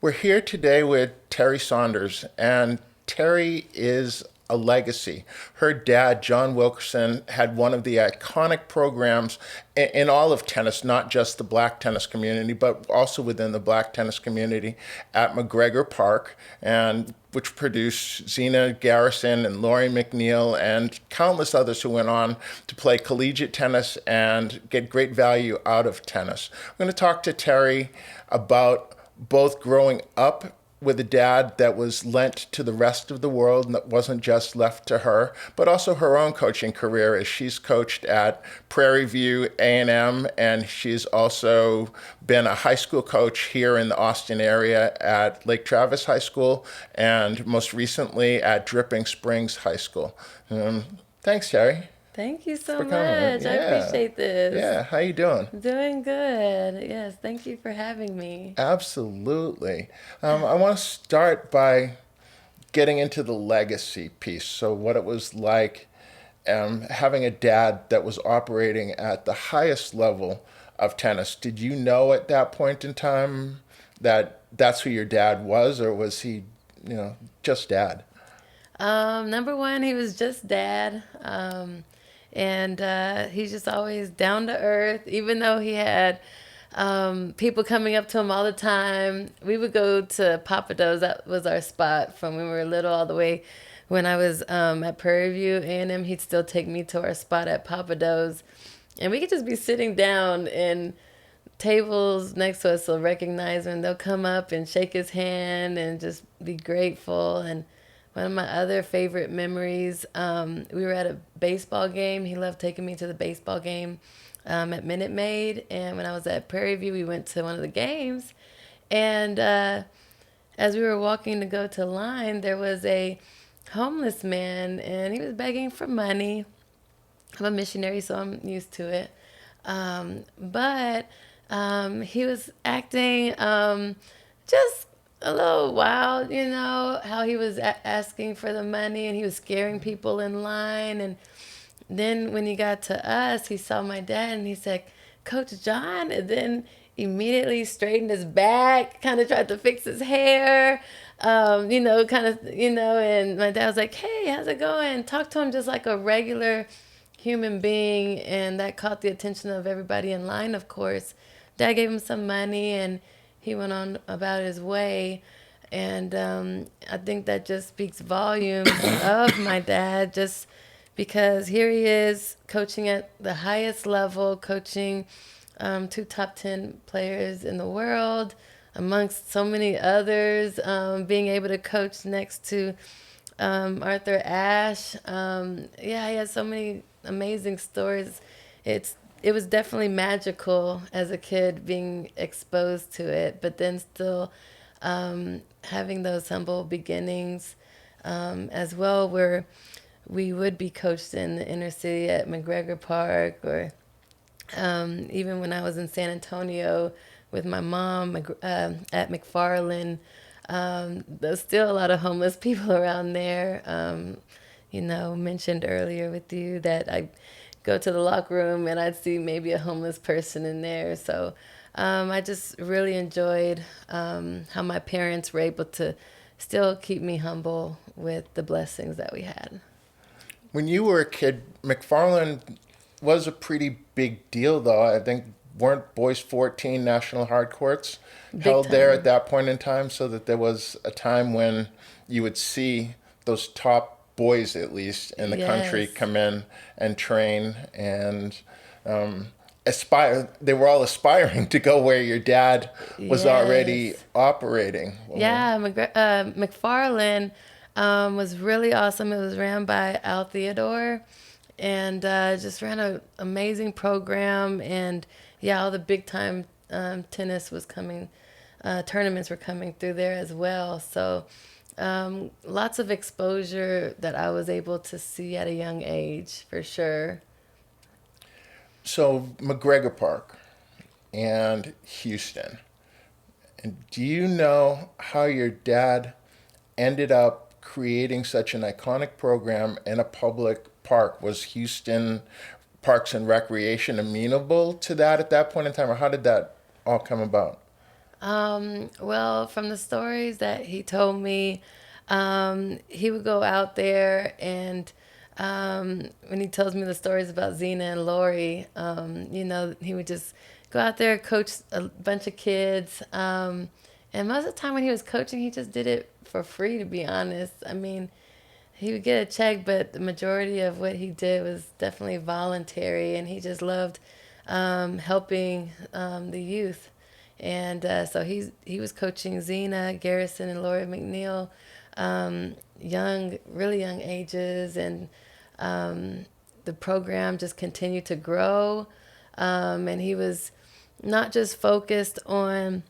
We're here today with Teri Saunders, and Teri is a legacy. Her dad, John Wilkerson, had one of the iconic programs in all of tennis, not just the black tennis community, but also within the black tennis community at MacGregor Park, and which produced Zina, Garrison, and Laurie McNeil, and countless others who went on to play collegiate tennis and get great value out of tennis. I'm going to talk to Teri about both growing up with a dad that was lent to the rest of the world and that wasn't just left to her, but also her own coaching career as she's coached at Prairie View A&M, and she's also been a high school coach here in the Austin area at Lake Travis High School and most recently at Dripping Springs High School. Thanks, Teri. Thank you so For coming. much. I appreciate this. Yeah, how you doing? Doing good. Yes, thank you for having me. Absolutely. I want to start by getting into the legacy piece. So, what it was like having a dad that was operating at the highest level of tennis. Did you know at that point in time that that's who your dad was, or was he, just dad? Number one, he was just dad. And he's just always down to earth, even though he had people coming up to him all the time. We would go to Papa Do's. That was our spot from when we were little all the way. When I was at Prairie View A&M, he'd still take me to our spot at Papa Do's. And we could just be sitting down and tables next to us will recognize him. They'll come up and shake his hand and just be grateful. And one of my other favorite memories, we were at a baseball game. He loved taking me to the baseball game at Minute Maid. And when I was at Prairie View, we went to one of the games. And as we were walking to go to line, there was a homeless man, and he was begging for money. I'm a missionary, so I'm used to it. But he was acting just a little wild, how he was asking for the money and he was scaring people in line. And then when he got to us, he saw my dad and he said, "Coach John," and then immediately straightened his back, kind of tried to fix his hair, and my dad was like, "Hey, how's it going?" Talk to him just like a regular human being, and that caught the attention of everybody in line, of course. Dad gave him some money and he went on about his way. And I think that just speaks volumes of my dad, just because here he is coaching at the highest level, coaching two top 10 players in the world, amongst so many others, being able to coach next to Arthur Ashe. He has so many amazing stories. It was definitely magical as a kid being exposed to it, but then still having those humble beginnings as well, where we would be coached in the inner city at MacGregor Park, or even when I was in San Antonio with my mom at McFarland. There's still a lot of homeless people around there. Mentioned earlier with you that I go to the locker room and I'd see maybe a homeless person in there. So I just really enjoyed how my parents were able to still keep me humble with the blessings that we had. When you were a kid, McFarland was a pretty big deal, though. I think weren't Boys 14 national hard courts held there at that point in time, so that there was a time when you would see those top boys, at least in the country, come in and train and aspire. They were all aspiring to go where your dad was already operating. Yeah, McFarland was really awesome. It was ran by Al Theodore, and just ran an amazing program. And all the big time tennis was coming, tournaments were coming through there as well. So lots of exposure that I was able to see at a young age, for sure. So MacGregor Park and Houston. And do you know how your dad ended up creating such an iconic program in a public park? Was Houston Parks and Recreation amenable to that at that point in time, or how did that all come about? Well, from the stories that he told me, he would go out there and when he tells me the stories about Zina and Lori, he would just go out there, coach a bunch of kids. And most of the time when he was coaching, he just did it for free, to be honest. I mean, he would get a check, but the majority of what he did was definitely voluntary, and he just loved helping the youth. And so he was coaching Zina, Garrison, and Lori McNeil, really young ages, and the program just continued to grow. And he was not just focused on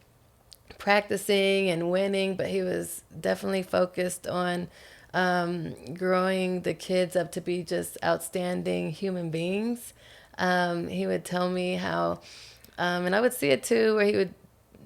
practicing and winning, but he was definitely focused on growing the kids up to be just outstanding human beings. He would tell me how, and I would see it too, where he would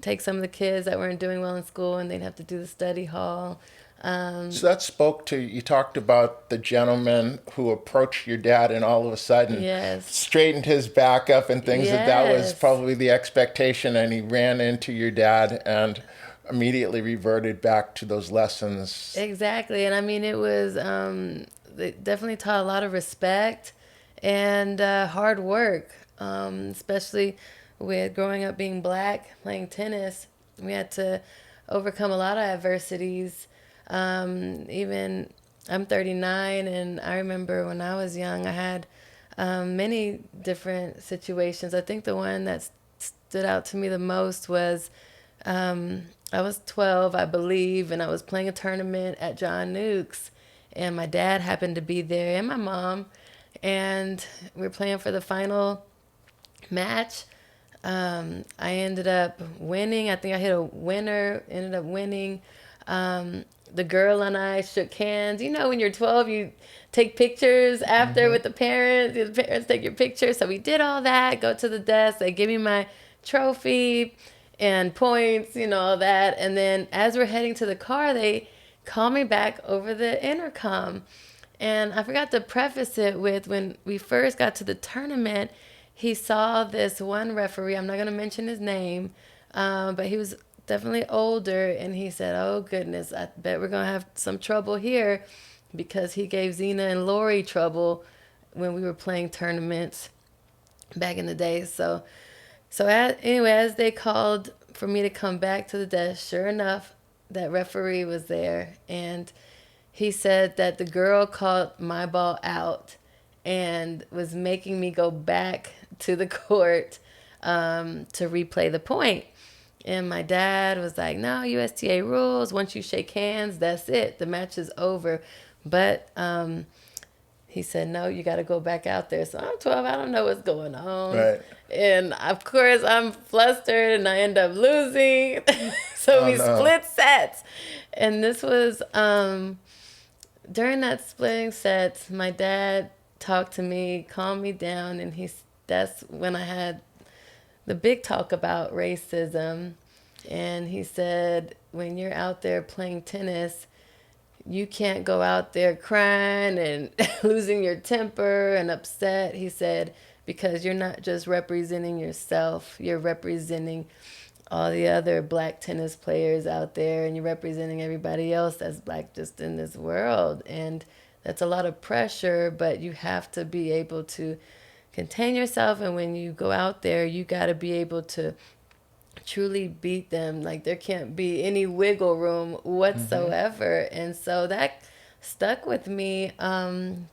take some of the kids that weren't doing well in school and they'd have to do the study hall. So that spoke to, you talked about the gentleman who approached your dad and all of a sudden Yes. straightened his back up and things, that was Yes. probably the expectation, and he ran into your dad and immediately reverted back to those lessons. Exactly. And I mean, it was, it definitely taught a lot of respect and hard work, especially with growing up being black, playing tennis. We had to overcome a lot of adversities. Even I'm 39, and I remember when I was young, I had many different situations. I think the one that stood out to me the most was I was 12, I believe, and I was playing a tournament at John Nukes, and my dad happened to be there, and my mom, and we were playing for the final match. I ended up winning. I think I hit a winner, ended up winning. The girl and I shook hands. You know, when you're 12, you take pictures after with the parents. The parents take your picture. So we did all that, go to the desk. They give me my trophy and points, all that. And then as we're heading to the car, they call me back over the intercom. And I forgot to preface it with, when we first got to the tournament, he saw this one referee. I'm not going to mention his name, but he was definitely older. And he said, "Oh, goodness, I bet we're going to have some trouble here," because he gave Zina and Lori trouble when we were playing tournaments back in the day. Anyway, as they called for me to come back to the desk, sure enough, that referee was there. And he said that the girl called my ball out and was making me go back to the court to replay the point. And my dad was like, "No, USTA rules. Once you shake hands, that's it. The match is over." But he said, "No, you got to go back out there." So I'm 12. I don't know what's going on. Right. And of course, I'm flustered and I end up losing. So we split sets. And this was during that splitting sets, my dad talked to me, calmed me down, and that's when I had the big talk about racism. And he said, when you're out there playing tennis, you can't go out there crying and losing your temper and upset. He said, because you're not just representing yourself, you're representing all the other black tennis players out there, and you're representing everybody else that's black just in this world. And that's a lot of pressure, but you have to be able to contain yourself. And when you go out there, you got to be able to truly beat them. Like, there can't be any wiggle room whatsoever. And so that stuck with me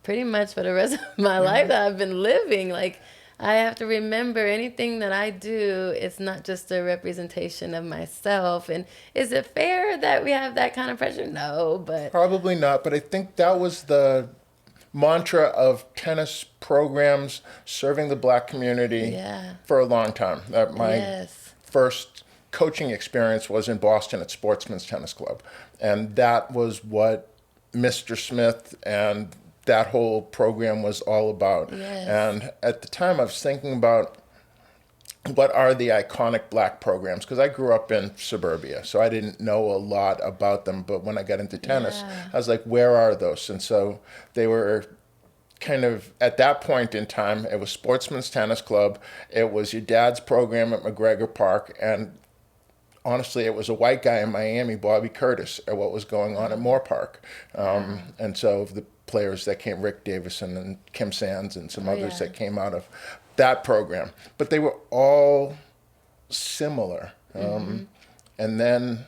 pretty much for the rest of my life that I've been living. Like, I have to remember, anything that I do, it's not just a representation of myself. And is it fair that we have that kind of pressure? No, but Probably not, but I think that was the mantra of tennis programs serving the black community for a long time. My first coaching experience was in Boston at Sportsman's Tennis Club, and that was what Mr. Smith and that whole program was all about. And at the time, I was thinking about what are the iconic black programs, because I grew up in suburbia, so I didn't know a lot about them. But when I got into tennis, I was like, where are those? And so they were kind of, at that point in time, it was Sportsman's Tennis Club, it was your dad's program at MacGregor Park, and honestly, it was a white guy in Miami, Bobby Curtis, at what was going on at Moore Park. And so the players that came, Rick Davison and Kim Sands and some others that came out of that program. But they were all similar. And then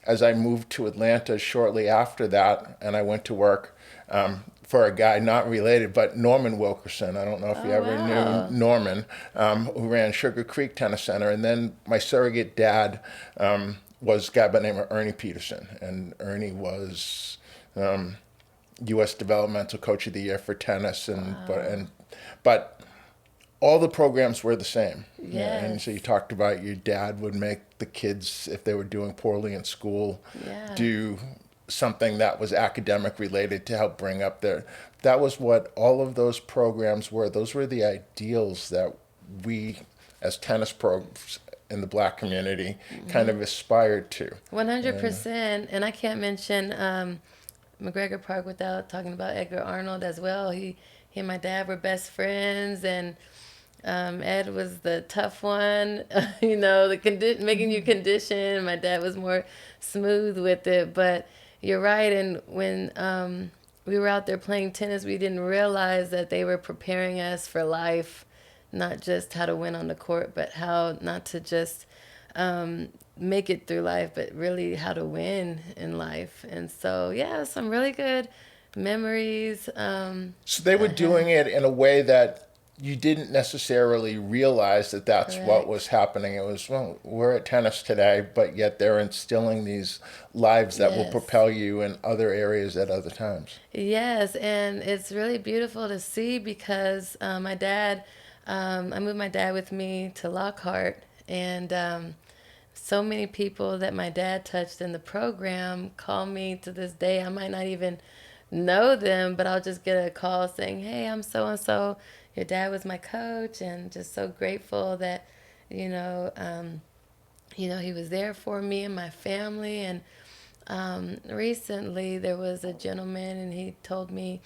as I moved to Atlanta shortly after that, and I went to work for a guy not related, but Norman Wilkerson. I don't know if you ever knew Norman, who ran Sugar Creek Tennis Center. And then my surrogate dad was a guy by the name of Ernie Peterson. And Ernie was U.S. Developmental Coach of the Year for tennis. But all the programs were the same. Yes. And so you talked about your dad would make the kids, if they were doing poorly in school, do something that was academic related to help bring up their... That was what all of those programs were. Those were the ideals that we, as tennis pros in the Black community, kind of aspired to. 100%. And I can't mention MacGregor Park without talking about Edgar Arnold as well. He and my dad were best friends, and Ed was the tough one, making you condition. My dad was more smooth with it. But you're right. And when we were out there playing tennis, we didn't realize that they were preparing us for life, not just how to win on the court, but how not to just make it through life, but really how to win in life. And so, some really good memories. So they were doing it in a way that you didn't necessarily realize that that's what was happening. It was, well, we're at tennis today, but yet they're instilling these lives that will propel you in other areas at other times. Yes, and it's really beautiful to see because my dad, I moved my dad with me to Lockhart, and so many people that my dad touched in the program call me to this day. I might not even know them, but I'll just get a call saying, hey, I'm so-and-so. Your dad was my coach, and just so grateful that, he was there for me and my family. And recently there was a gentleman, and he told me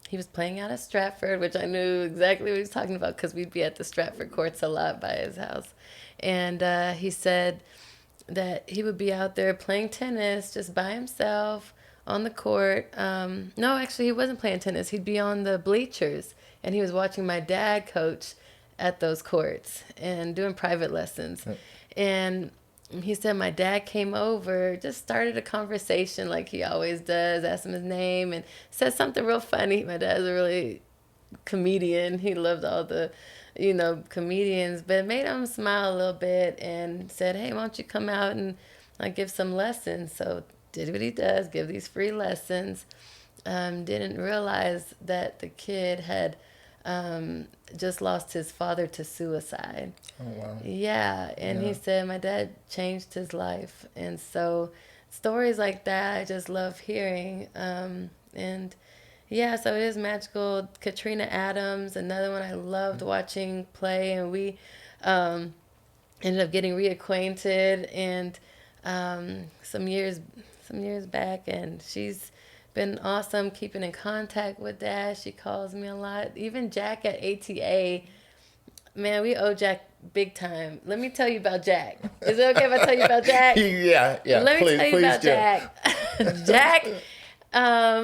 he was playing out at Stratford, which I knew exactly what he was talking about because we'd be at the Stratford courts a lot by his house. And he said that he would be out there playing tennis just by himself on the court. No, actually, he wasn't playing tennis. He'd be on the bleachers. And he was watching my dad coach at those courts and doing private lessons. Right. And he said my dad came over, just started a conversation like he always does, asked him his name, and said something real funny. My dad's a really comedian. He loved all the, comedians, but it made him smile a little bit and said, hey, why don't you come out and give some lessons? So did what he does, give these free lessons. Didn't realize that the kid had just lost his father to suicide. Oh, wow. Yeah, and he said my dad changed his life. And so stories like that I just love hearing. So it is magical. Katrina Adams, another one I loved watching play, and we ended up getting reacquainted and some years back, and she's been awesome keeping in contact with Dad. She calls me a lot. Even Jack at ATA, man, we owe Jack big time. Let me tell you about Jack. Is it okay if I tell you about Jack? Yeah. Let me tell you about do. Jack. Jack,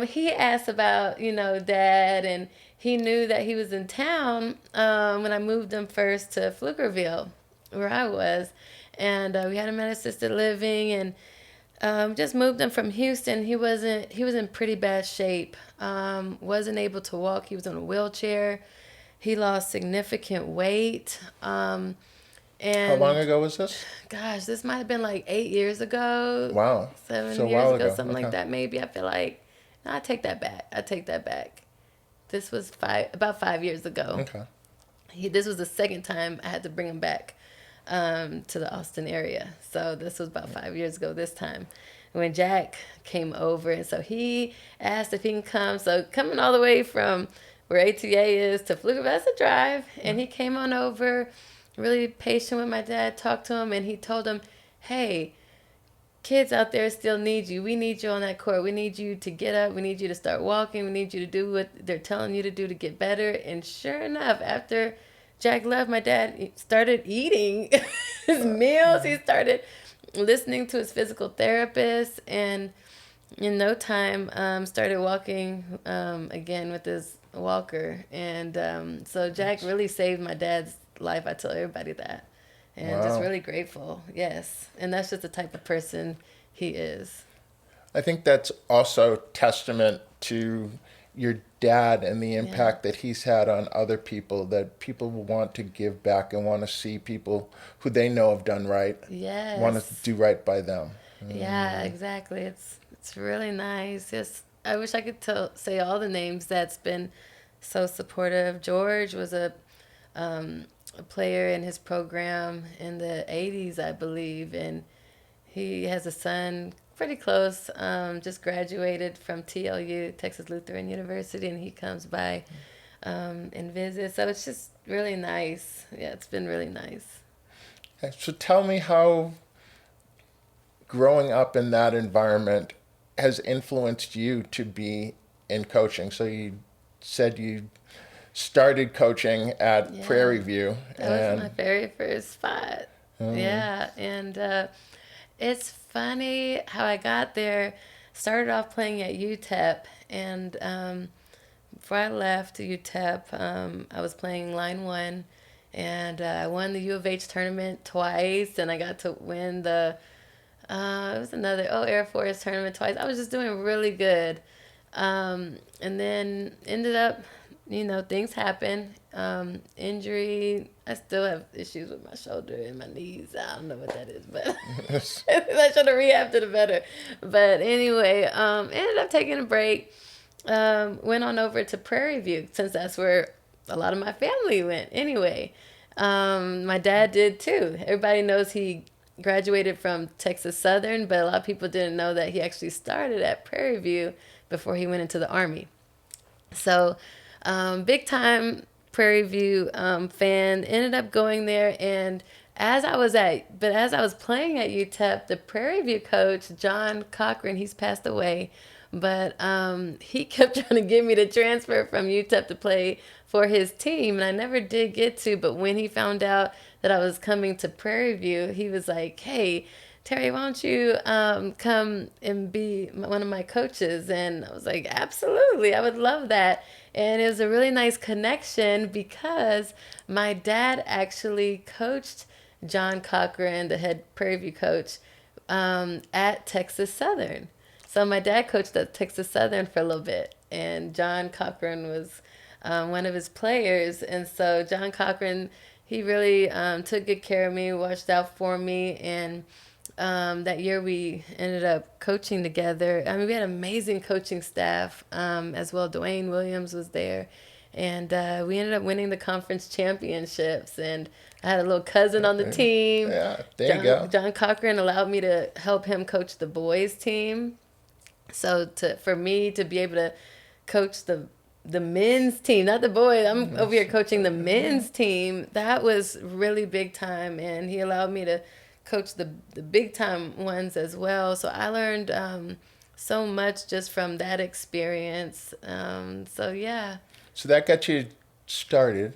he asked about, Dad, and he knew that he was in town when I moved him first to Pflugerville, where I was. And we had him at assisted living, and just moved him from Houston. He was in pretty bad shape. Wasn't able to walk. He was in a wheelchair. He lost significant weight. And how long ago was this? Gosh, this might have been like 8 years ago. Wow. 7 years ago, something like that maybe. I feel like, no, I take that back. This was about 5 years ago. Okay. This was the second time I had to bring him back to the Austin area. So this was about 5 years ago this time when Jack came over. And so he asked if he can come. So coming all the way from where ATA is to Pflugerville, that's a drive. And he came on over, really patient with my dad, talked to him, and he told him, hey, kids out there still need you. We need you on that court. We need you to get up. We need you to start walking. We need you to do what they're telling you to do to get better. And sure enough, after Jack left, my dad started eating his meals. He started listening to his physical therapist, and in no time started walking again with his walker. And so Jack really saved my dad's life. I tell everybody that. And just Wow. really grateful. Yes. And that's just the type of person he is. I think that's also testament to your dad and the impact that he's had on other people, that people want to give back and want to see people who they know have done right, Yes. want to do right by them. Yeah, exactly. It's really nice. Yes, I wish I could say all the names that's been so supportive. George was a player in his program in the 80s, I believe, and he has a son pretty close, just graduated from TLU, Texas Lutheran University, and he comes by and visits. So it's just really nice. Yeah, it's been really nice. Okay, so tell me how growing up in that environment has influenced you to be in coaching. So you said you started coaching at Prairie View. That was my very first spot. Yeah, and it's funny how I got there. Started off playing at UTEP, and before I left UTEP, I was playing line one, and I won the U of H tournament twice, and I got to win the it was another Air Force tournament twice. I was just doing really good, and then ended up, things happen. Injury. I still have issues with my shoulder and my knees. I don't know what that is, but I should have rehabbed it better. But anyway, ended up taking a break. Went on over to Prairie View, since that's where a lot of my family went. Anyway, my dad did too. Everybody knows he graduated from Texas Southern, but a lot of people didn't know that he actually started at Prairie View before he went into the Army. So, big time Prairie View fan, ended up going there, and as I was playing at UTEP, the Prairie View coach, John Cochran, he's passed away, but he kept trying to get me to transfer from UTEP to play for his team, and I never did get to. But when he found out that I was coming to Prairie View, he was like, "Hey, Teri, why don't you come and be one of my coaches?" And I was like, "Absolutely, I would love that." And it was a really nice connection because my dad actually coached John Cochran, the head Prairie View coach, at Texas Southern. So my dad coached at Texas Southern for a little bit, and John Cochran was one of his players. And so John Cochran, he really took good care of me, watched out for me, and that year we ended up coaching together. I mean, we had an amazing coaching staff as well. Dwayne Williams was there, and we ended up winning the conference championships. And I had a little cousin on the team. Yeah, there you go. John Cochran allowed me to help him coach the boys team. So for me to be able to coach the men's team, not the boys, I'm over here coaching the men's team, that was really big time. And he allowed me to coach the big time ones as well. So I learned so much just from that experience. So yeah. So that got you started.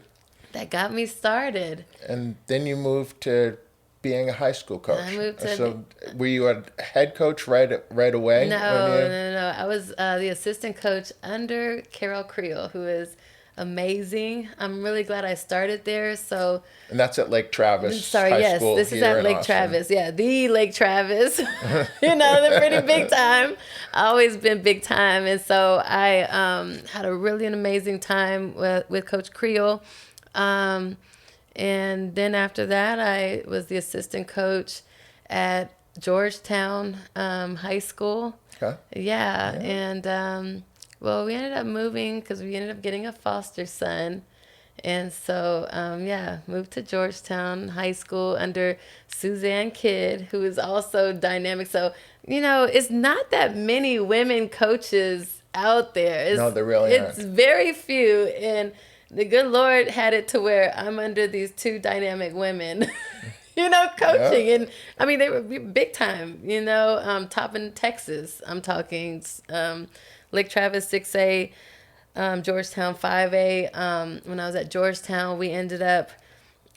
That got me started. And then you moved to being a high school coach. I moved to So were you a head coach right away? No. I was the assistant coach under Carol Creel, who is amazing. I'm really glad I started there. So, and that's at Lake Travis. High yes, School this is here at in Lake Austin. Travis. Yeah, the Lake Travis. They're pretty big time. Always been big time, and so I had a really an amazing time with Coach Creel. And then after that, I was the assistant coach at Georgetown High School. Okay. Yeah. And well, we ended up moving because we ended up getting a foster son. And so, moved to Georgetown High School under Suzanne Kidd, who is also dynamic. So, it's not that many women coaches out there. No, there really It's very few. And the good Lord had it to where I'm under these two dynamic women, coaching. Yeah. And I mean, they were big time, top in Texas. I'm talking Lake Travis 6A, Georgetown 5A. When I was at Georgetown, we ended up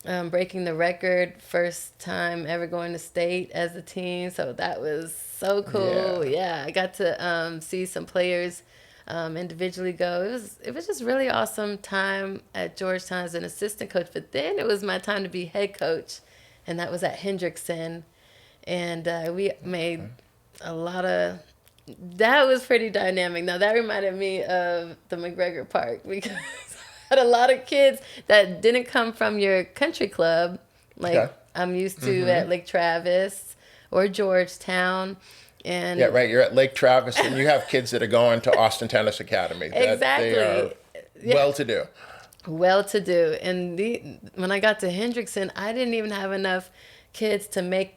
breaking the record, first time ever going to state as a team. So that was so cool. Yeah, I got to see some players individually go. It was just really awesome time at Georgetown as an assistant coach. But then it was my time to be head coach, and that was at Hendrickson, and we made a lot of. That was pretty dynamic. Now that reminded me of the MacGregor Park because I had a lot of kids that didn't come from your country club, like Okay. I'm used to at Lake Travis or Georgetown. And Yeah, right. You're at Lake Travis, and you have kids that are going to Austin Tennis Academy. Exactly. They are well-to-do. Well-to-do. And when I got to Hendrickson, I didn't even have enough kids to make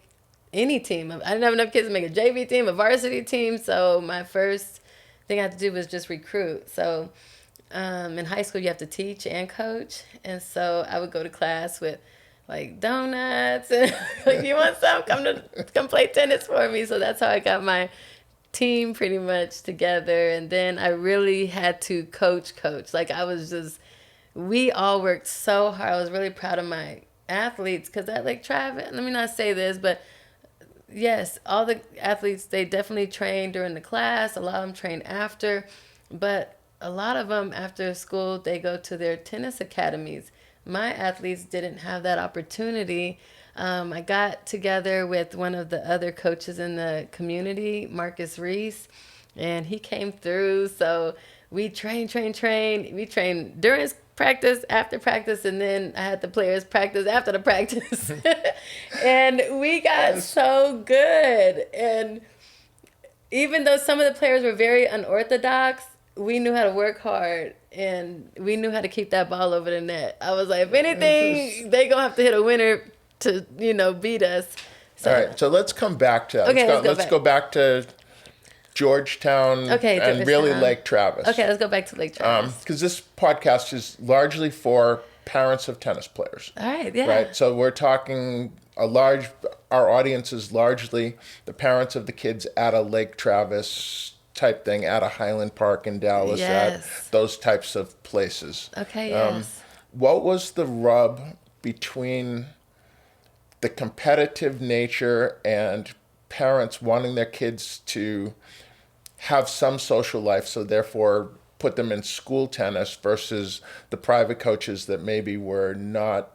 any team. I didn't have enough kids to make a JV team, a varsity team. So my first thing I had to do was just recruit. So in high school, you have to teach and coach. And so I would go to class with like donuts and like, you want some? Come play tennis for me. So that's how I got my team pretty much together. And then I really had to coach. Like we all worked so hard. I was really proud of my athletes because at Lake Travis, let me not say this, but yes, all the athletes, they definitely trained during the class. A lot of them trained after, but a lot of them after school, they go to their tennis academies. My athletes didn't have that opportunity. I got together with one of the other coaches in the community, Marcus Reese, and he came through. So we trained. We trained during practice, after practice, and then I had the players practice after the practice. And we got so good. And even though some of the players were very unorthodox, we knew how to work hard and we knew how to keep that ball over the net. I was like, if anything, they gonna have to hit a winner to, beat us. So, All right, so let's come back to that. Okay, let's go back to Georgetown and really Lake Travis. Okay, let's go back to Lake Travis. Because this podcast is largely for parents of tennis players. All right, yeah. Right, so we're talking our audience is largely the parents of the kids at a Lake Travis type thing, at a Highland Park in Dallas, at those types of places. Okay, yes. What was the rub between the competitive nature and parents wanting their kids to have some social life, so therefore put them in school tennis, versus the private coaches that maybe were not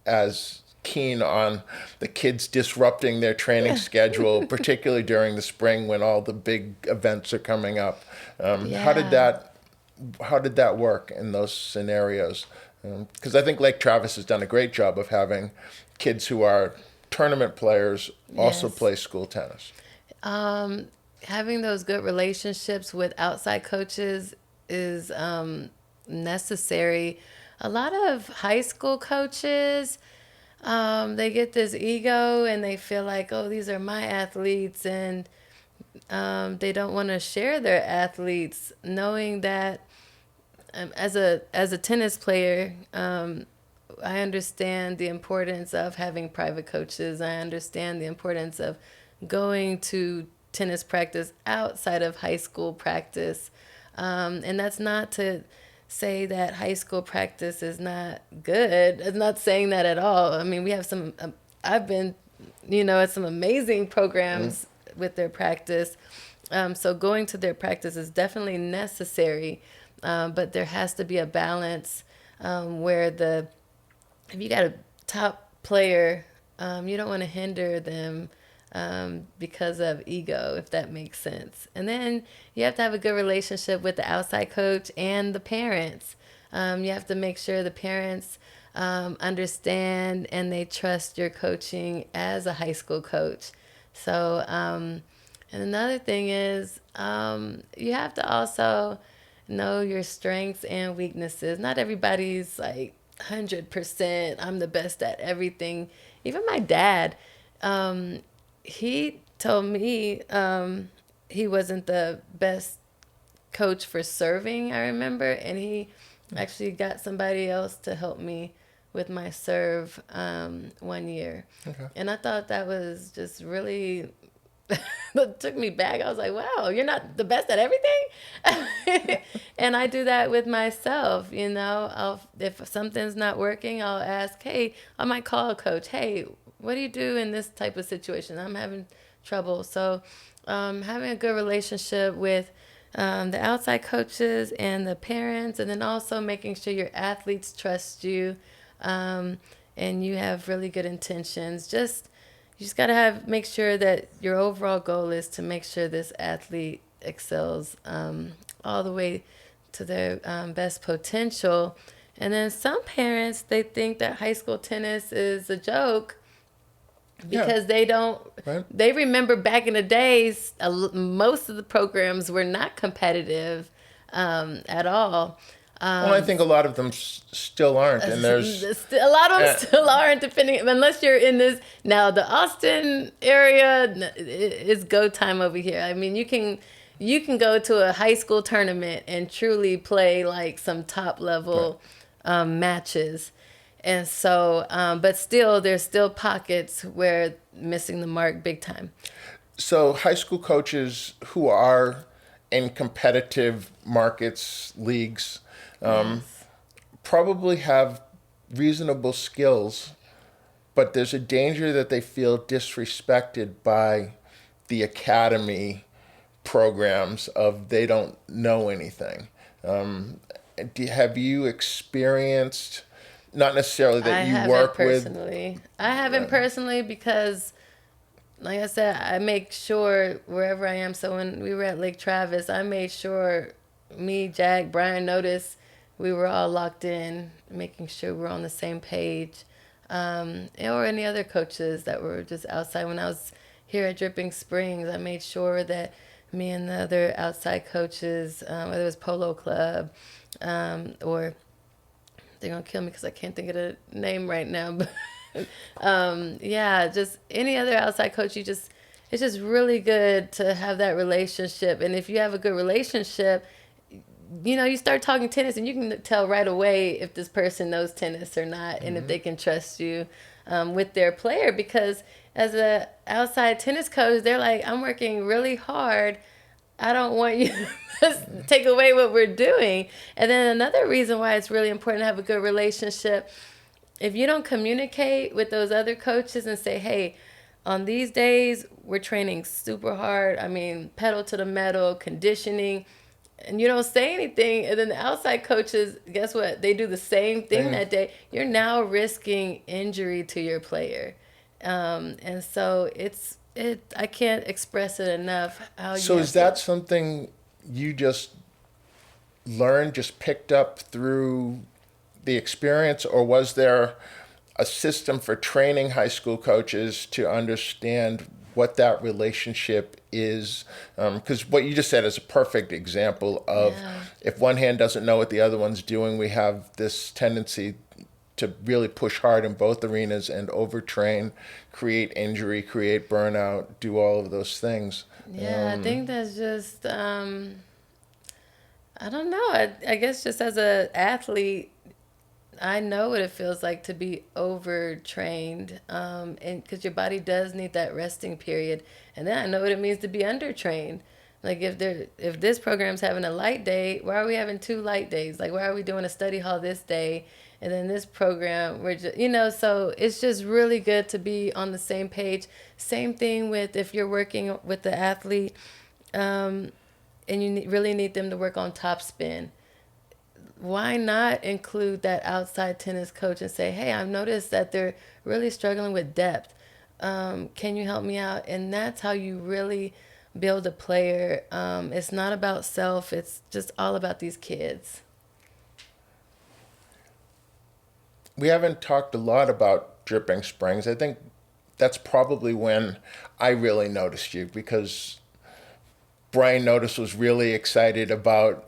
as keen on the kids disrupting their training schedule, particularly during the spring when all the big events are coming up? How did that work in those scenarios? Because I think Lake Travis has done a great job of having kids who are tournament players also play school tennis. Having those good relationships with outside coaches is necessary. A lot of high school coaches, they get this ego and they feel like, oh, these are my athletes, and they don't want to share their athletes, knowing that as a tennis player, I understand the importance of having private coaches. I understand the importance of going to tennis practice outside of high school practice. And that's not to say that high school practice is not good. I'm not saying that at all. I mean, we have some, I've been, at some amazing programs with their practice. So going to their practice is definitely necessary. But there has to be a balance where if you got a top player, you don't want to hinder them because of ego, if that makes sense. And then you have to have a good relationship with the outside coach and the parents. You have to make sure the parents understand and they trust your coaching as a high school coach. So, and another thing is you have to also know your strengths and weaknesses. Not everybody's like 100%, I'm the best at everything. Even my dad, he told me he wasn't the best coach for serving, I remember, and he actually got somebody else to help me with my serve one year. Okay. And I thought that was just really It took me back. I was like, wow, you're not the best at everything. And I do that with myself. If something's not working, I'll ask, hey, I might call a coach. Hey, what do you do in this type of situation? I'm having trouble. So having a good relationship with the outside coaches and the parents, and then also making sure your athletes trust you, and you have really good intentions. You just gotta make sure that your overall goal is to make sure this athlete excels all the way to their best potential. And then some parents, they think that high school tennis is a joke because they don't, Right. they remember back in the days, most of the programs were not competitive at all. Well, I think a lot of them still aren't, and there's A lot of them still aren't, depending, unless you're in this. Now, the Austin area is go time over here. I mean, you can go to a high school tournament and truly play like some top level matches. And so, but still, there's still pockets where missing the mark big time. so high school coaches who are in competitive markets, leagues, Yes. probably have reasonable skills, but there's a danger that they feel disrespected by the academy programs of they don't know anything. Have you experienced, not necessarily I that you haven't work with, personally. I haven't personally because, like I said, I make sure wherever I am. So when we were at Lake Travis, I made sure me, Jack, Brian noticed we were all locked in, making sure we're on the same page. Or any other coaches that were just outside. When I was here at Dripping Springs, I made sure that me and the other outside coaches, whether it was Polo Club, or they're gonna kill me because I can't think of the name right now. But yeah, just any other outside coach, it's just really good to have that relationship. And if you have a good relationship, you start talking tennis and you can tell right away if this person knows tennis or not, and if they can trust you with their player. Because as a outside tennis coach, they're like, I'm working really hard. I don't want you to take away what we're doing. And then another reason why it's really important to have a good relationship, if you don't communicate with those other coaches and say, hey, on these days, we're training super hard. I mean, pedal to the metal, conditioning, and you don't say anything, and then the outside coaches, guess what? They do the same thing that day. You're now risking injury to your player. And so I can't express it enough how you so have is that something you just learned, just picked up through the experience, or was there a system for training high school coaches to understand what that relationship is? Because what you just said is a perfect example of if one hand doesn't know what the other one's doing, we have this tendency to really push hard in both arenas and overtrain, create injury, create burnout, do all of those things. Yeah, I think that's just, I don't know. I guess just as an athlete, I know what it feels like to be overtrained, and because your body does need that resting period, and then I know what it means to be undertrained. Like if this program's having a light day, why are we having 2 light days? Like why are we doing a study hall this day, and then this program we're just so it's just really good to be on the same page. Same thing with if you're working with the athlete, and you really need them to work on top spin. Why not include that outside tennis coach and say, hey, I've noticed that they're really struggling with depth. Can you help me out? And that's how you really build a player. It's not about self. It's just all about these kids. We haven't talked a lot about Dripping Springs. I think that's probably when I really noticed you, because Brian Notice was really excited about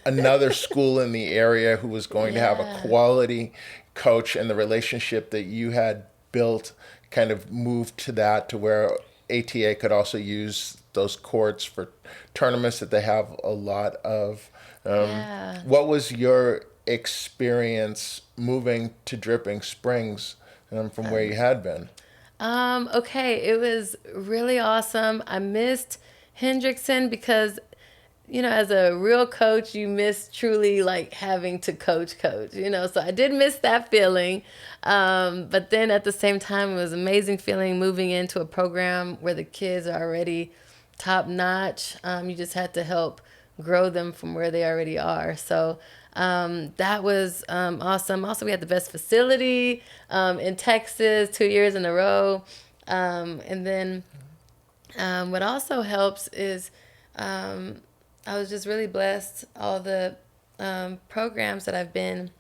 another school in the area who was going to have a quality coach, and the relationship that you had built kind of moved to that, to where ATA could also use those courts for tournaments that they have a lot of. What was your experience moving to Dripping Springs from where you had been? Okay, it was really awesome. I missed Hendrickson because, as a real coach, you miss truly like having to coach. So I did miss that feeling. But then at the same time, it was an amazing feeling moving into a program where the kids are already top notch. You just had to help grow them from where they already are. So that was awesome. Also, we had the best facility in Texas 2 years in a row. And then what also helps is I was just really blessed. All the programs that I've been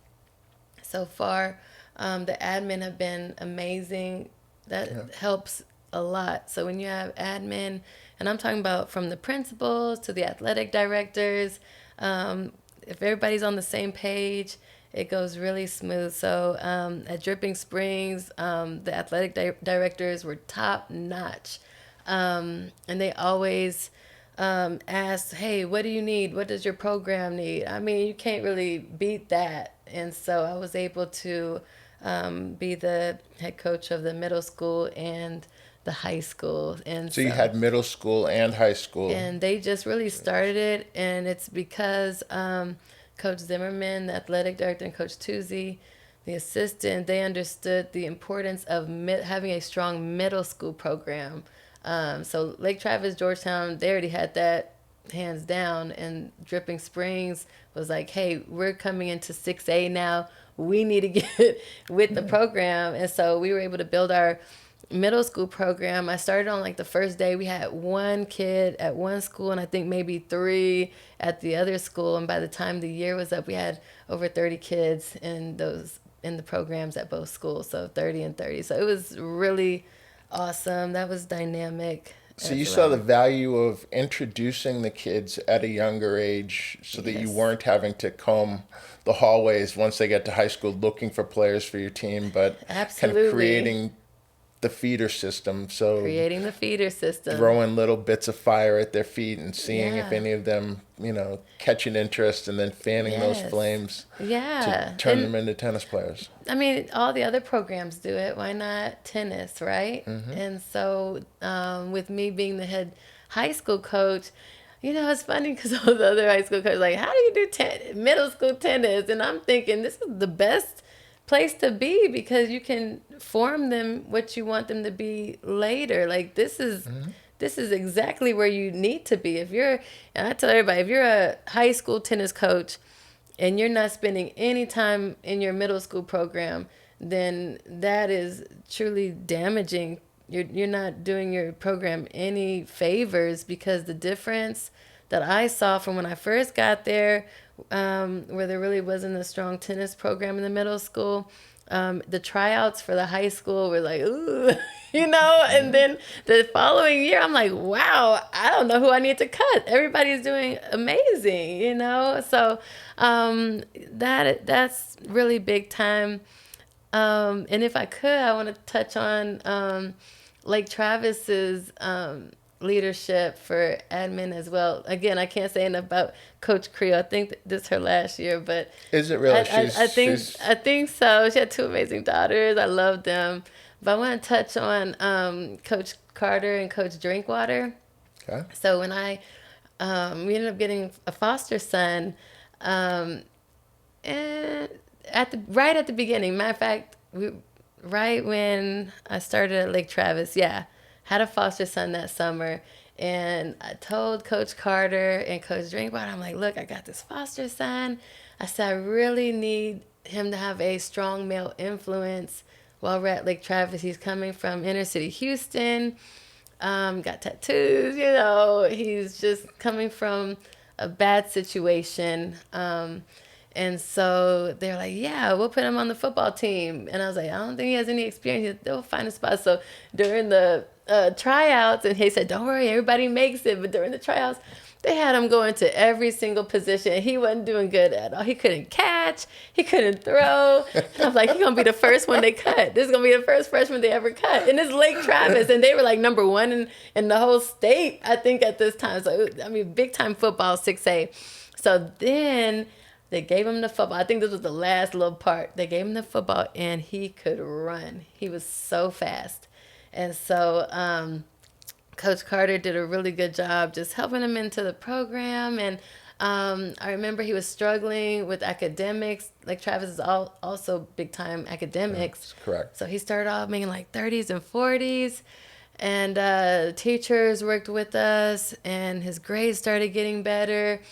so far, the admin have been amazing. That helps a lot. So when you have admin, and I'm talking about from the principals to the athletic directors, if everybody's on the same page, it goes really smooth. So at Dripping Springs, the athletic directors were top notch. And they always asked, hey, what do you need? What does your program need? I mean, you can't really beat that. And so I was able to be the head coach of the middle school and the high school. And So you had middle school and high school. and they just really started it, and it's because Coach Zimmerman, the athletic director, and Coach Tuzzi, the assistant, they understood the importance of having a strong middle school program. So Lake Travis, Georgetown, they already had that hands down, and Dripping Springs was like, hey, we're coming into 6A now. We need to get with the program. And so we were able to build our middle school program. I started on like the first day. We had one kid at one school and I think maybe three at the other school. And by the time the year was up, we had over 30 kids in the programs at both schools. So 30 and 30. So it was really awesome. That was dynamic. So you saw the value of introducing the kids at a younger age so that you weren't having to comb the hallways once they get to high school looking for players for your team, but kind of creating the feeder system. So creating the feeder system, throwing little bits of fire at their feet and seeing if any of them, catch an interest, and then fanning those flames to turn them into tennis players. I mean, all the other programs do it. Why not tennis, right? Mm-hmm. And so with me being the head high school coach, it's funny because all the other high school coaches are like, how do you do middle school tennis? And I'm thinking, this is the best place to be because you can form them what you want them to be later. Like this is exactly where you need to be. And I tell everybody, if you're a high school tennis coach and you're not spending any time in your middle school program, then that is truly damaging. You're not doing your program any favors, because the difference that I saw from when I first got there, where there really wasn't a strong tennis program in the middle school, the tryouts for the high school were like, ooh, and then the following year, I'm like, wow, I don't know who I need to cut. Everybody's doing amazing, So that's really big time. And if I could, I want to touch on Lake Travis's leadership for admin as well. Again, I can't say enough about Coach Creel. I think this is her last year, but is it really? I think so. She had two amazing daughters. I love them. But I want to touch on Coach Carter and Coach Drinkwater. Okay. So when we ended up getting a foster son, and right at the beginning. Matter of fact, right when I started at Lake Travis, had a foster son that summer, and I told Coach Carter and Coach Drinkwater, I'm like, look, I got this foster son. I said, I really need him to have a strong male influence while we're at Lake Travis. He's coming from inner city Houston, got tattoos, he's just coming from a bad situation. And so they're like, yeah, we'll put him on the football team. And I was like, I don't think he has any experience. They'll find a spot. So during the tryouts, and he said, don't worry, everybody makes it. But during the tryouts, they had him go into every single position. He wasn't doing good at all. He couldn't catch. He couldn't throw. And I was like, he's going to be the first one they cut. This is going to be the first freshman they ever cut. And it's Lake Travis. And they were like number one in the whole state, I think, at this time. So, big time football, 6A. So then they gave him the football. I think this was the last little part. They gave him the football, and he could run. He was so fast. And so Coach Carter did a really good job just helping him into the program. And I remember he was struggling with academics. Like Travis is also big time academics. That's correct. So he started off making like 30s and 40s. And teachers worked with us, and his grades started getting better.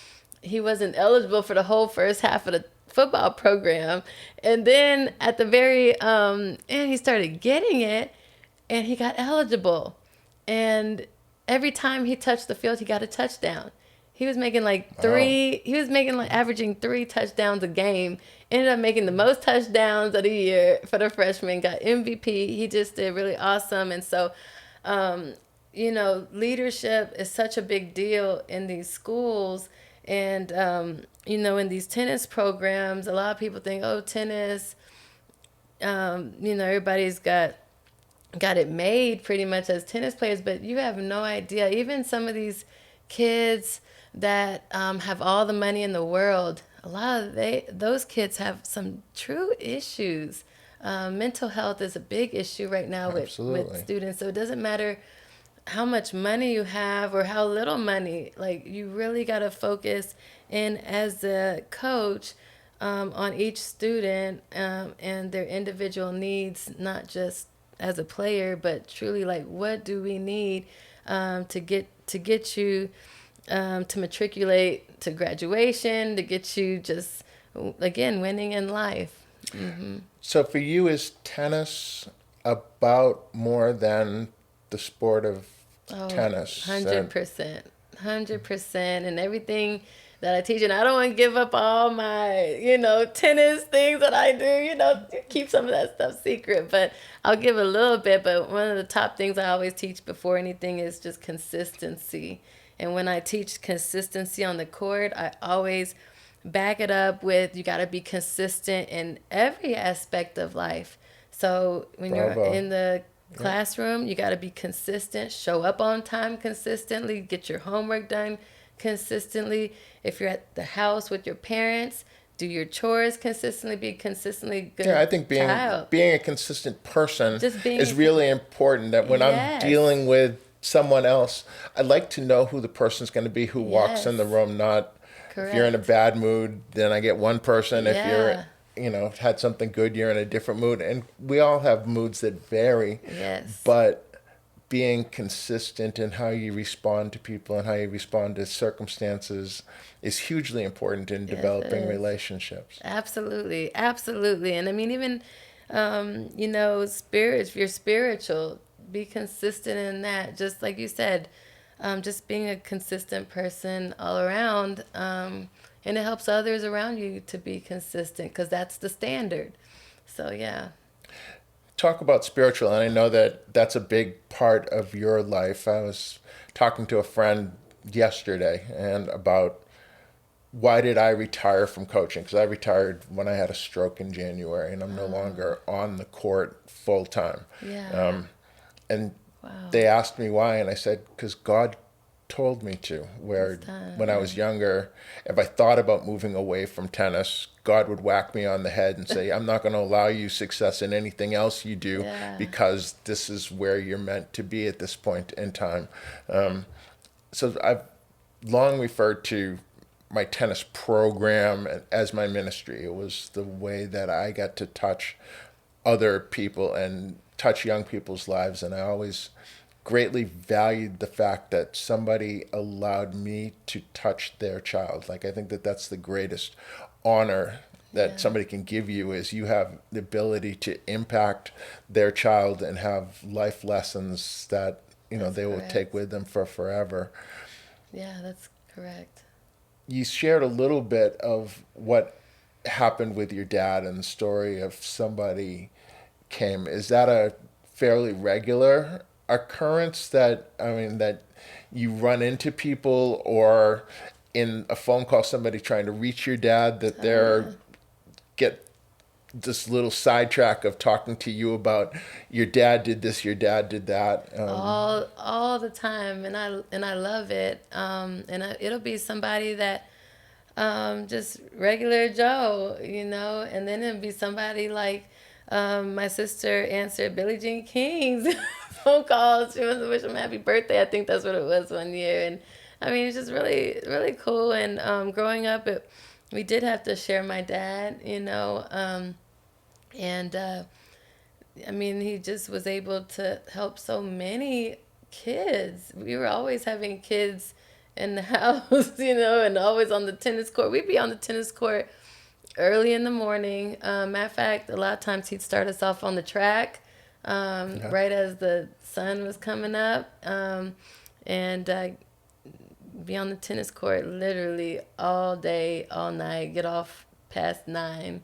He wasn't eligible for the whole first half of the football program. And then at the very end, he started getting it, and he got eligible. And every time he touched the field, he got a touchdown. He was making like averaging 3 touchdowns a game. Ended up making the most touchdowns of the year for the freshman, got MVP. He just did really awesome. And so, leadership is such a big deal in these schools. And, in these tennis programs, a lot of people think, oh, tennis, everybody's got it made pretty much as tennis players, but you have no idea. Even some of these kids that have all the money in the world, a lot of those kids have some true issues. Mental health is a big issue right now with students. So it doesn't matter how much money you have or how little money. Like, you really got to focus in as a coach on each student and their individual needs, not just as a player, but truly like, what do we need to get you to matriculate to graduation, to get you just, again, winning in life. Mm-hmm. So for you, is tennis about more than the sport of tennis? 100%. 100%. And everything that I teach, and I don't want to give up all my, tennis things that I do, keep some of that stuff secret, but I'll give a little bit. But one of the top things I always teach before anything is just consistency. And when I teach consistency on the court, I always back it up with, you got to be consistent in every aspect of life. So when you're in the classroom, you got to be consistent, show up on time consistently, get your homework done consistently. If you're at the house with your parents, do your chores consistently, be consistently good. Yeah, I think being a consistent person is really important. That when I'm dealing with someone else, I'd like to know who the person's going to be who walks in the room, not if you're in a bad mood, then I get one person. If you're, had something good, you're in a different mood. And we all have moods that vary. Yes. But being consistent in how you respond to people and how you respond to circumstances is hugely important in developing relationships. Absolutely. Absolutely. And I mean, even, if you're spiritual, be consistent in that. Just like you said, just being a consistent person all around. And it helps others around you to be consistent because that's the standard. So, yeah. Talk about spiritual, and I know that that's a big part of your life. I was talking to a friend yesterday and about why did I retire from coaching? Because I retired when I had a stroke in January, and I'm no longer on the court full time. Yeah. And they asked me why, and I said, because God told me to. When I was younger, if I thought about moving away from tennis, God would whack me on the head and say, I'm not going to allow you success in anything else you do because this is where you're meant to be at this point in time. So I've long referred to my tennis program as my ministry. It was the way that I got to touch other people and touch young people's lives, and I always greatly valued the fact that somebody allowed me to touch their child. Like, I think that that's the greatest honor that somebody can give you, is you have the ability to impact their child and have life lessons that they will take with them for forever. Yeah, that's correct. You shared a little bit of what happened with your dad and the story of somebody came. Is that a fairly regular occurrence that you run into people, or in a phone call somebody trying to reach your dad that they're get this little sidetrack of talking to you about your dad did this, your dad did that? All the time, and I love it. It'll be somebody that just regular Joe, and then it'll be somebody like my sister answered Billie Jean King's phone calls. She wants to wish him happy birthday. I think that's what it was one year. And I mean, it's just really, really cool. And growing up, we did have to share my dad, and I mean, he just was able to help so many kids. We were always having kids in the house, and always on the tennis court. We'd be on the tennis court early in the morning. Matter of fact, a lot of times he'd start us off on the track right as the sun was coming up, and be on the tennis court literally all day, all night, get off past 9.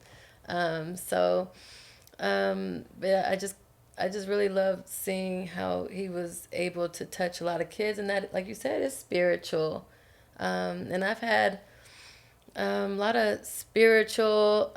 But I just really loved seeing how he was able to touch a lot of kids, and that, like you said, is spiritual. And I've had a lot of spiritual,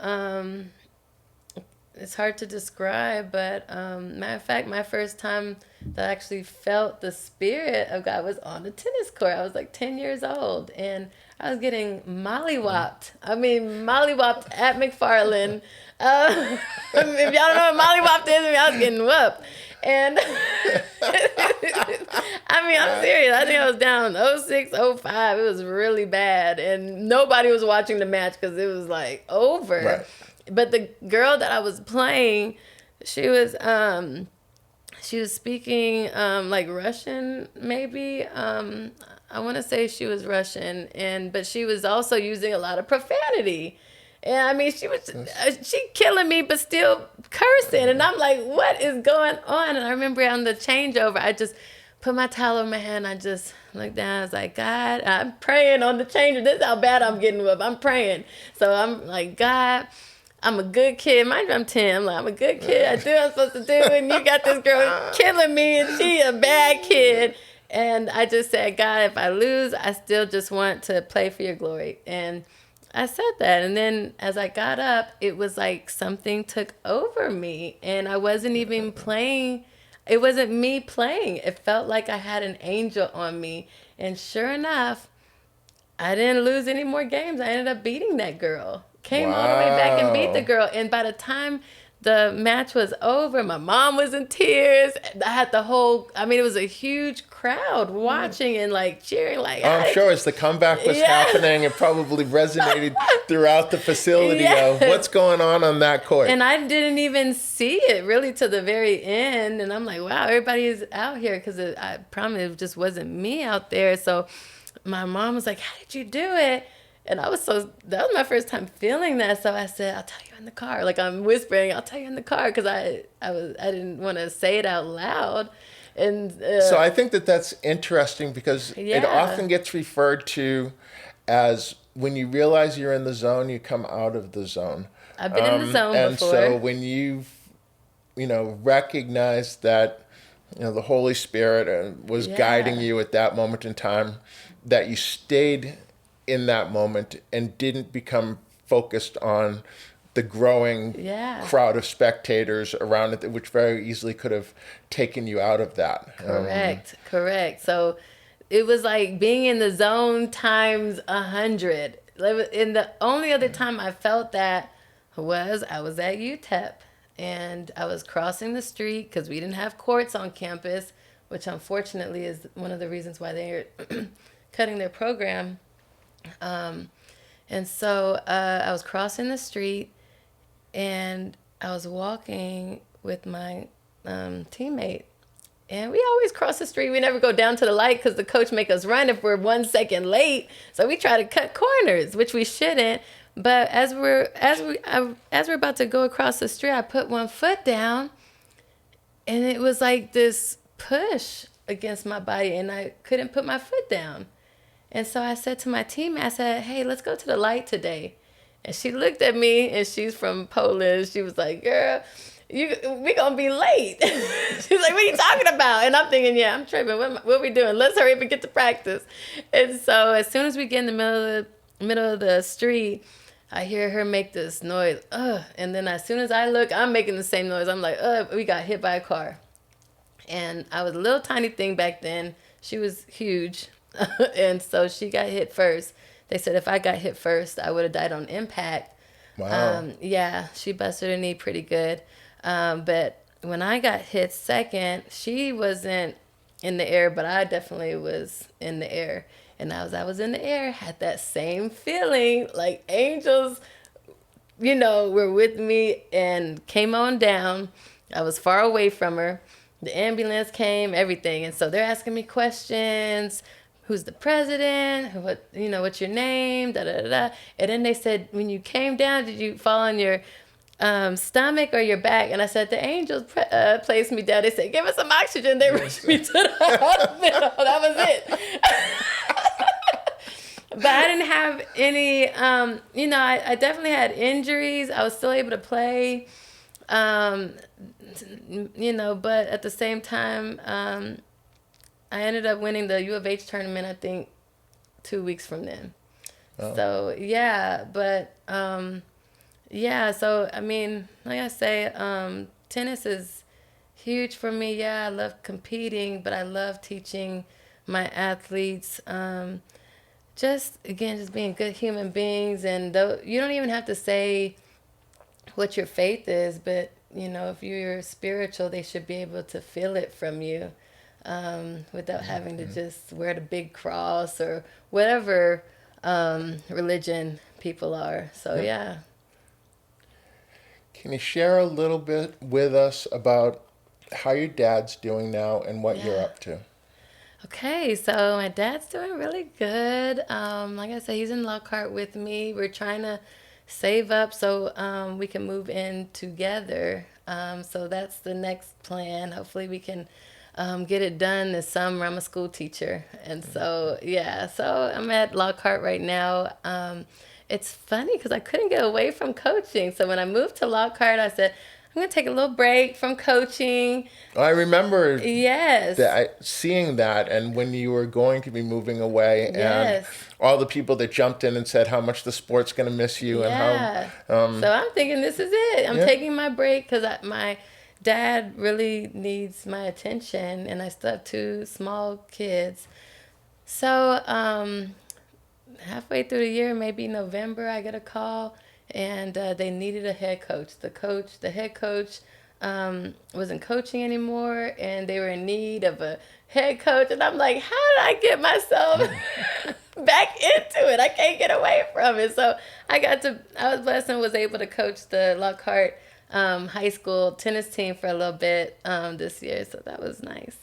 it's hard to describe, but matter of fact, my first time that I actually felt the spirit of God was on the tennis court. I was like 10 years old, and I was getting mollywopped. I mean, mollywopped at McFarland. If y'all don't know what mollywopped is, I was getting whooped. And I mean, I'm serious. I think I was down 06, 05. It was really bad, and nobody was watching the match because it was like over. Right. But the girl that I was playing, she was speaking like Russian, maybe. I want to say she was Russian, but she was also using a lot of profanity. And I mean, she killing me, but still cursing. And I'm like, what is going on? And I remember on the changeover, I just put my towel over my hand. I just looked down. I was like, God, I'm praying on the changeover. This is how bad I'm getting whooped. I'm praying. So I'm like, God, I'm a good kid. Mind you, I'm 10. I'm like, I'm a good kid. I do what I'm supposed to do. And you got this girl killing me, and she a bad kid. And I just said, God, if I lose, I still just want to play for your glory. And I said that. And then as I got up, it was like something took over me. And I wasn't even playing. It wasn't me playing. It felt like I had an angel on me. And sure enough, I didn't lose any more games. I ended up beating that girl. Came all the way back and beat the girl. And by the time the match was over, my mom was in tears. I had it was a huge crowd watching and like cheering. Like, I'm sure as the comeback was happening, it probably resonated throughout the facility of what's going on that court. And I didn't even see it really to the very end. And I'm like, wow, everybody is out here, because I promise it just wasn't me out there. So my mom was like, how did you do it? And that was my first time feeling that. So I said, I'll tell you in the car. Like, I'm whispering, I'll tell you in the car, because I didn't want to say it out loud. And so I think that's interesting, because it often gets referred to as when you realize you're in the zone, you come out of the zone. I've been in the zone before. And so when you've, recognized that, the Holy Spirit was guiding you at that moment in time, that you stayed in that moment and didn't become focused on the growing crowd of spectators around it, which very easily could have taken you out of that. Correct. So it was like being in the zone times 100. And the only other time I felt that was I was at UTEP, and I was crossing the street because we didn't have courts on campus, which unfortunately is one of the reasons why they're cutting their program. And so I was crossing the street, and I was walking with my teammate, and we always cross the street. We never go down to the light because the coach make us run if we're 1 second late. So we try to cut corners, which we shouldn't. But as we're about to go across the street, I put one foot down, and it was like this push against my body, and I couldn't put my foot down. And so I said to my teammate, I said, hey, let's go to the light today. And she looked at me, and she's from Poland. She was like, girl, we going to be late. She's like, what are you talking about? And I'm thinking, I'm tripping. What are we doing? Let's hurry up and get to practice. And so as soon as we get in the middle of the street, I hear her make this noise. And then as soon as I look, I'm making the same noise. I'm like, we got hit by a car. And I was a little tiny thing back then. She was huge. And so she got hit first. They said if I got hit first, I would have died on impact. Wow. She busted her knee pretty good. But when I got hit second, she wasn't in the air, but I definitely was in the air. And as I was in the air, had that same feeling, like angels, were with me and came on down. I was far away from her. The ambulance came, everything. And so they're asking me questions. Who's the president? What's your name? Da da da da. And then they said, when you came down, did you fall on your stomach or your back? And I said, the angels placed me down. They said, give us some oxygen. They rushed me to the hospital. That was it. But I didn't have any, I definitely had injuries. I was still able to play, but at the same time, I ended up winning the U of H tournament, I think, 2 weeks from then. Oh. So, yeah, but, so, I mean, like I say, tennis is huge for me. Yeah, I love competing, but I love teaching my athletes, just being good human beings. And you don't even have to say what your faith is, but, if you're spiritual, they should be able to feel it from you. Without having to just wear the big cross or whatever religion people are. So, yeah. Can you share a little bit with us about how your dad's doing now and what you're up to? Okay, so my dad's doing really good. Like I said, he's in Lockhart with me. We're trying to save up so we can move in together. So that's the next plan. Hopefully we can get it done this summer. I'm a school teacher. And so, so I'm at Lockhart right now. It's funny because I couldn't get away from coaching. So when I moved to Lockhart, I said, I'm going to take a little break from coaching. I remember yes. Seeing that, and when you were going to be moving away, and all the people that jumped in and said how much the sport's going to miss you. And how. So I'm thinking this is it. I'm taking my break because my dad really needs my attention, and I still have 2 small kids. So halfway through the year, maybe November, I get a call, and they needed a head coach. The head coach wasn't coaching anymore, and they were in need of a head coach. And I'm like, how did I get myself back into it? I can't get away from it. So I was blessed and was able to coach the Lockhart high school tennis team for a little bit this year. So that was nice.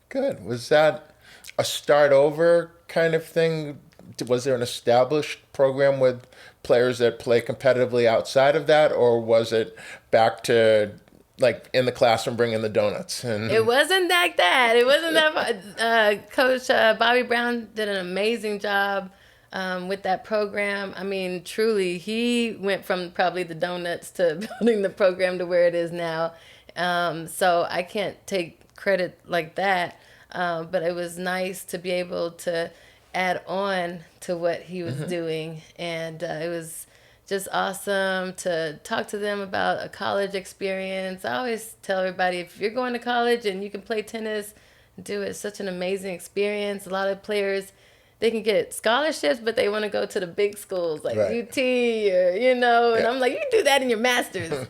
Good. Was that a start over kind of thing? Was there an established program with players that play competitively outside of that, or was it back to like in the classroom bringing the donuts? And it wasn't like that. It wasn't that. Coach Bobby Brown did an amazing job with that program. I mean, truly, he went from probably the donuts to building the program to where it is now. So I can't take credit like that. But it was nice to be able to add on to what he was doing. And it was just awesome to talk to them about a college experience. I always tell everybody, if you're going to college and you can play tennis, do it. It's such an amazing experience. A lot of players, they can get scholarships, but they want to go to the big schools like UT or, and I'm like, you can do that in your master's.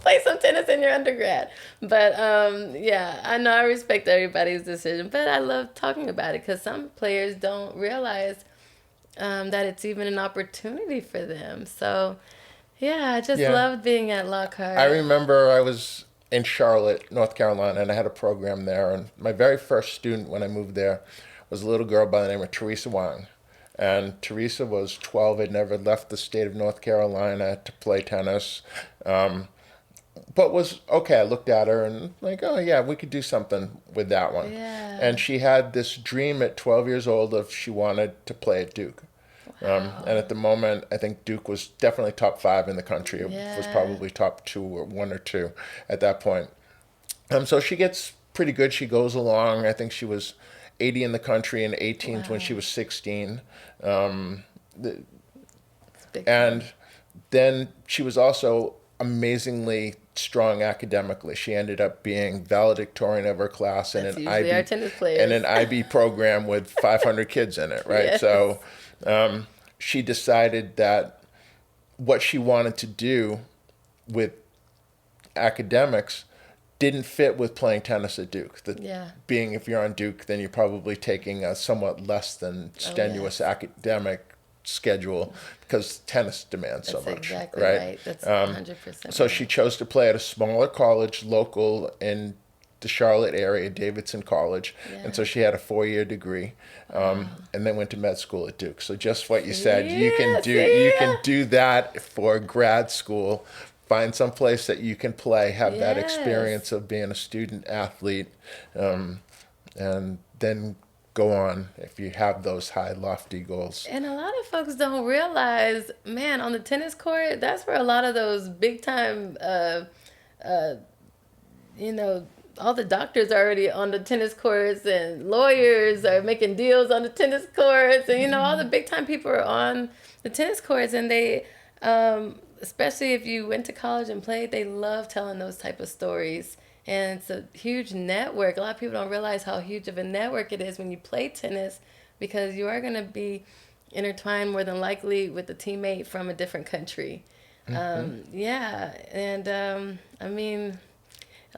Play some tennis in your undergrad. But I know I respect everybody's decision, but I love talking about it because some players don't realize that it's even an opportunity for them. So I just loved being at Lockhart. I remember I was in Charlotte, North Carolina, and I had a program there, and my very first student when I moved there was a little girl by the name of Teresa Wang. And Teresa was 12, had never left the state of North Carolina to play tennis. But was okay. I looked at her and like, oh yeah, we could do something with that one. Yeah. And she had this dream at 12 years old of she wanted to play at Duke. Wow. And at the moment, I think Duke was definitely top 5 in the country. It was probably top 2 or 1 or 2 at that point. So she gets pretty good. She goes along. I think she was 80 in the country and 18th when she was 16. And then she was also amazingly strong academically. She ended up being valedictorian of her class in an IB program with 500 kids in it, right? Yes. So she decided that what she wanted to do with academics didn't fit with playing tennis at Duke. Yeah. Being if you're on Duke, then you're probably taking a somewhat less than strenuous academic schedule because tennis demands so That's much. exactly Right? right. That's 100% So right. she chose to play at a smaller college, local in the Charlotte area, Davidson College, and so she had a 4-year degree, and then went to med school at Duke. So just what you said, you can do that for grad school. Find some place that you can play, have that experience of being a student athlete, and then go on if you have those high, lofty goals. And a lot of folks don't realize, man, on the tennis court, that's where a lot of those big time, you know, all the doctors are already on the tennis courts, and lawyers are making deals on the tennis courts, and you know, all the big time people are on the tennis courts, and they, especially if you went to college and played, they love telling those type of stories. And it's a huge network. A lot of people don't realize how huge of a network it is when you play tennis, because you are going to be intertwined more than likely with a teammate from a different country. Yeah. And I mean,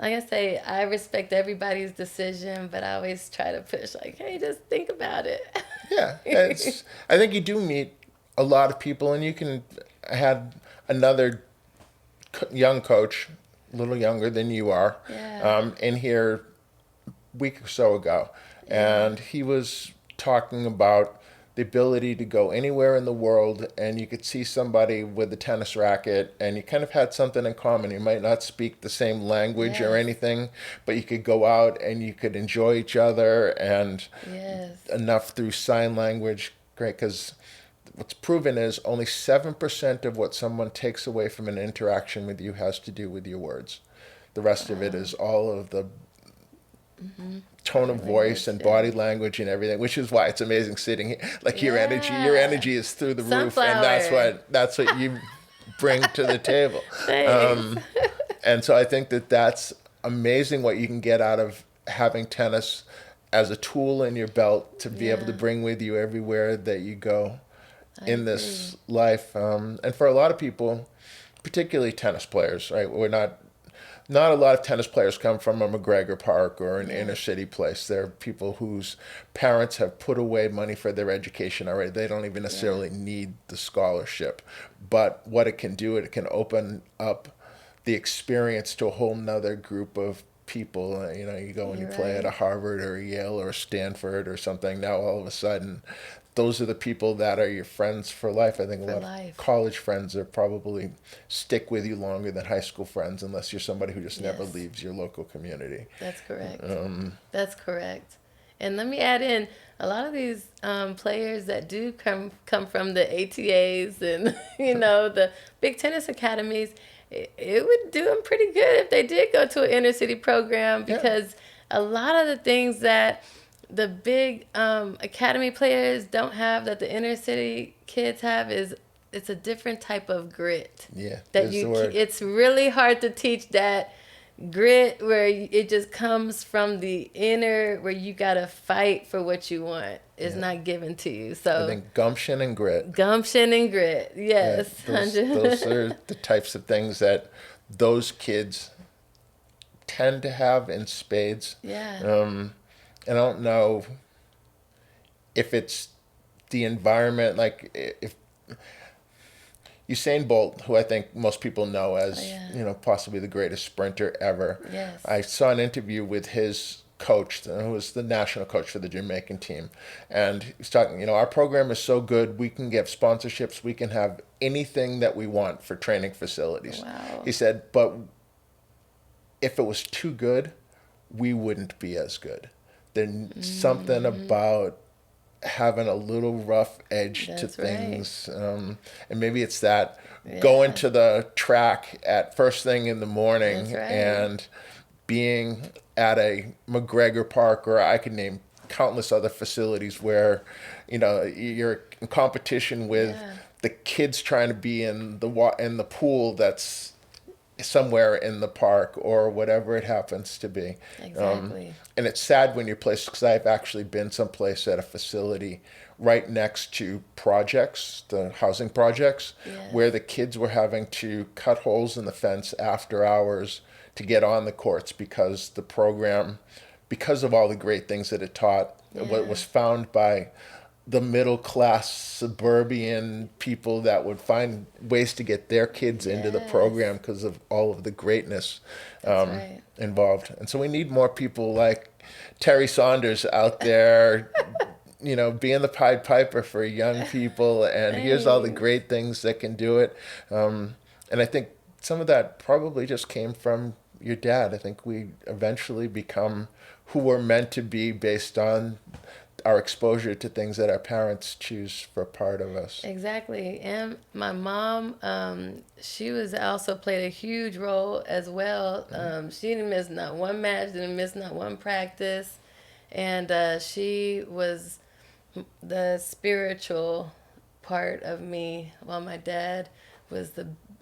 like I say, I respect everybody's decision, but I always try to push like, hey, just think about it. Yeah. I think you do meet a lot of people, and I had another young coach, a little younger than you are, in here a week or so ago. And he was talking about the ability to go anywhere in the world, and you could see somebody with a tennis racket, and you kind of had something in common. You might not speak the same language or anything, but you could go out and you could enjoy each other, and enough through sign language. Great, because what's proven is only 7% of what someone takes away from an interaction with you has to do with your words. The rest of it is all of the tone of voice and body language and everything, which is why it's amazing sitting here. Like your energy is through the roof, and that's what you bring to the table. And so I think that's amazing what you can get out of having tennis as a tool in your belt to be able to bring with you everywhere that you go in this life. And for a lot of people, particularly tennis players, right? We're not a lot of tennis players come from a MacGregor Park or an inner city place. They're people whose parents have put away money for their education already. They don't even necessarily need the scholarship. But what it can do, it can open up the experience to a whole nother group of people. You know, you go and you play at a Harvard or a Yale or a Stanford or something. Now all of a sudden, those are the people that are your friends for life. I think a lot of college friends are probably stick with you longer than high school friends, unless you're somebody who just never leaves your local community. That's correct. That's correct. And let me add in, a lot of these players that do come from the ATAs and, you know, the big tennis academies, it would do them pretty good if they did go to an inner city program, because a lot of the things that the big academy players don't have that the inner city kids have is it's a different type of grit. Yeah, that it's really hard to teach that grit where it just comes from the inner, where you gotta fight for what you want. It's not given to you. So I think gumption and grit. Yes. Those are the types of things that those kids tend to have in spades. I don't know if it's the environment, like if Usain Bolt, who I think most people know as, you know, possibly the greatest sprinter ever. I saw an interview with his coach, who was the national coach for the Jamaican team. And he was talking, you know, our program is so good, we can get sponsorships, we can have anything that we want for training facilities. He said, but if it was too good, we wouldn't be as good. There's something about having a little rough edge to things. And maybe it's that going to the track at first thing in the morning and being at a MacGregor Park, or I could name countless other facilities where, you know, you're in competition with the kids trying to be in the pool that's somewhere in the park or whatever it happens to be. And it's sad when you're placed, because I've actually been someplace at a facility right next to projects, the housing projects, where the kids were having to cut holes in the fence after hours to get on the courts because the program, because of all the great things that it taught, what was found by the middle class suburban people that would find ways to get their kids into the program because of all of the greatness involved. And so we need more people like Teri Saunders out there, being the Pied Piper for young people. And here's all the great things that can do it. And I think some of that probably just came from your dad. I think we eventually become who we're meant to be based on our exposure to things that our parents choose for part of us. Exactly. And my mom, she was also played a huge role as well. She didn't miss not one match, didn't miss not one practice. And she was the spiritual part of me, while my dad was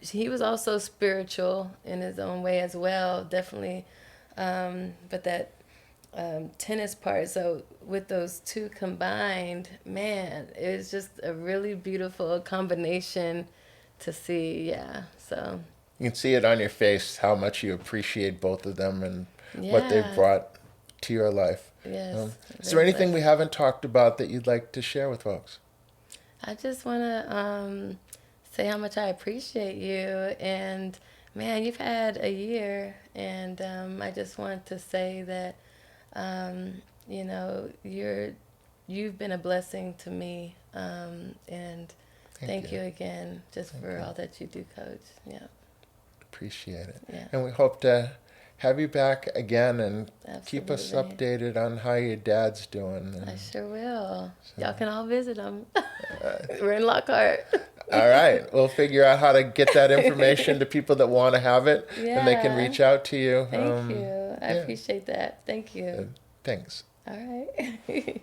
he was also spiritual in his own way as well, definitely. But that tennis part, so with those two combined, man, it was just a really beautiful combination to see. So you can see it on your face how much you appreciate both of them and what they've brought to your life. Yes. Is there anything we haven't talked about that you'd like to share with folks? I just want to say how much I appreciate you, and man, you've had a year, and I just want to say that you've been a blessing to me, and thank you again just for all that you do, Coach. Yeah. Appreciate it. Yeah. And we hope to have you back again and keep us Absolutely. updated on how your dad's doing. I sure will. Y'all can all visit him. We're in Lockhart. All right. We'll figure out how to get that information to people that want to have it, and they can reach out to you. Thank you. I appreciate that. Thank you. Thanks. All right.